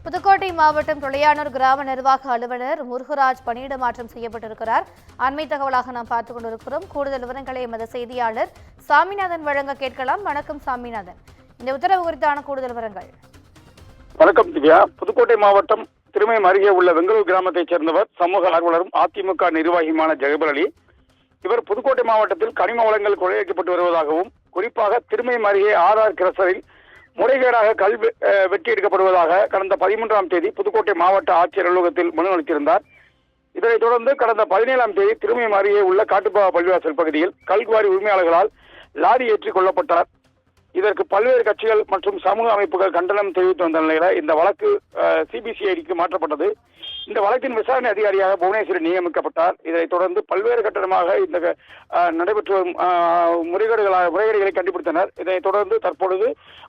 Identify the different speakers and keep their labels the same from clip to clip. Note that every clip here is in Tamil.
Speaker 1: புதுக்கோட்டை மாவட்டம் தொளையானூர் கிராம நிர்வாக அலுவலர் முருகராஜ் பணியிட மாற்றம் செய்யப்பட்டிருக்கிறார். அண்மை தகவலாக நாம் பார்த்துக் கொண்டிருக்கிறோம். கூடுதல் விவரங்களை எமது செய்தியாளர் சாமிநாதன் வழங்க கேட்கலாம். வணக்கம் சாமிநாதன், இந்த உத்தரவு குறித்தான கூடுதல் விவரங்கள்.
Speaker 2: வணக்கம் திவ்யா. புதுக்கோட்டை மாவட்டம் திருமயம் அருகே உள்ள வெங்கலூர் கிராமத்தைச் சேர்ந்தவர் சமூக ஆர்வலரும் அதிமுக நிர்வாகியுமான ஜெகபர் அலி. இவர் புதுக்கோட்டை மாவட்டத்தில் கனிம வளங்கள் கொள்ளையடிக்கப்பட்டு வருவதாகவும், குறிப்பாக திருமயம் அருகே ஆர்ஆர் கிரசரில் முறைகேடாக கல்வி வெட்டி எடுக்கப்படுவதாக கடந்த 13ஆம் தேதி புதுக்கோட்டை மாவட்ட ஆட்சியர் அலுவலகத்தில் மனு அளித்திருந்தார். இதனைத் தொடர்ந்து கடந்த 17ஆம் தேதி திருமயம் அருகே உள்ள காட்டுப்பாவா பள்ளிவாசல் பகுதியில் கல்குவாரி உரிமையாளர்களால் லாரி ஏற்றிக் கொள்ளப்பட்டார். இதற்கு பல்வேறு கட்சிகள் மற்றும் சமூக அமைப்புகள் கண்டனம் தெரிவித்து வந்த நிலையில இந்த வழக்கு சிபிசிஐடிக்கு மாற்றப்பட்டது. இந்த வழக்கின் விசாரணை அதிகாரியாக புவனேஸ்வரி நியமிக்கப்பட்டார். இதைத் தொடர்ந்து பல்வேறு கட்டணமாக இந்த நடைபெற்று வரும் முறைகேடுகளை கண்டுபிடித்தனர். இதைத் தொடர்ந்து தற்பொழுது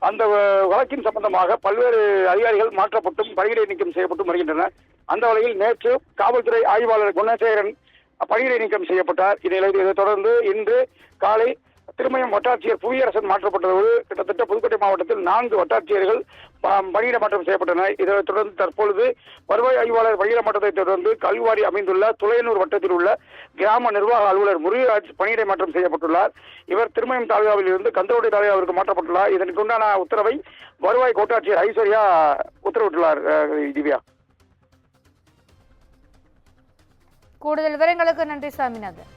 Speaker 2: அந்த வழக்கின் சம்பந்தமாக பல்வேறு அதிகாரிகள் மாற்றப்பட்டும் பணியிடை நீக்கம் செய்யப்பட்டும் வருகின்றனர். அந்த வகையில் நேற்று காவல்துறை ஆய்வாளர் குணசேகரன் பணியிடை நீக்கம் செய்யப்பட்டார். இதைத் தொடர்ந்து இன்று காலை திருமயம் வட்டாட்சியர் புவியரசன் மாற்றப்பட்டதோடு கிட்டத்தட்ட புதுக்கோட்டை மாவட்டத்தில் 4 வட்டாட்சியர்கள் பணியிட மாற்றம் செய்யப்பட்டனர். இதைத் தொடர்ந்து தற்பொழுது வருவாய் ஆய்வாளர் பணியிட மாற்றத்தை தொடர்ந்து கல்வாரி அமைந்துள்ள துளையனூர் வட்டத்தில் உள்ள கிராம நிர்வாக அலுவலர் முருகராஜ் பணியிட மாற்றம் செய்யப்பட்டுள்ளார். இவர் திருமயம் தாலுகாவில் இருந்து கந்தரோட்டை தாலுகாவிற்கு மாற்றப்பட்டுள்ளார். இதற்குண்டான உத்தரவை வருவாய் கோட்டாட்சியர் ஐஸ்வர்யா உத்தரவிட்டுள்ளார். திவ்யா,
Speaker 1: கூடுதல் விவரங்களுக்கு நன்றி சாமிநாதன்.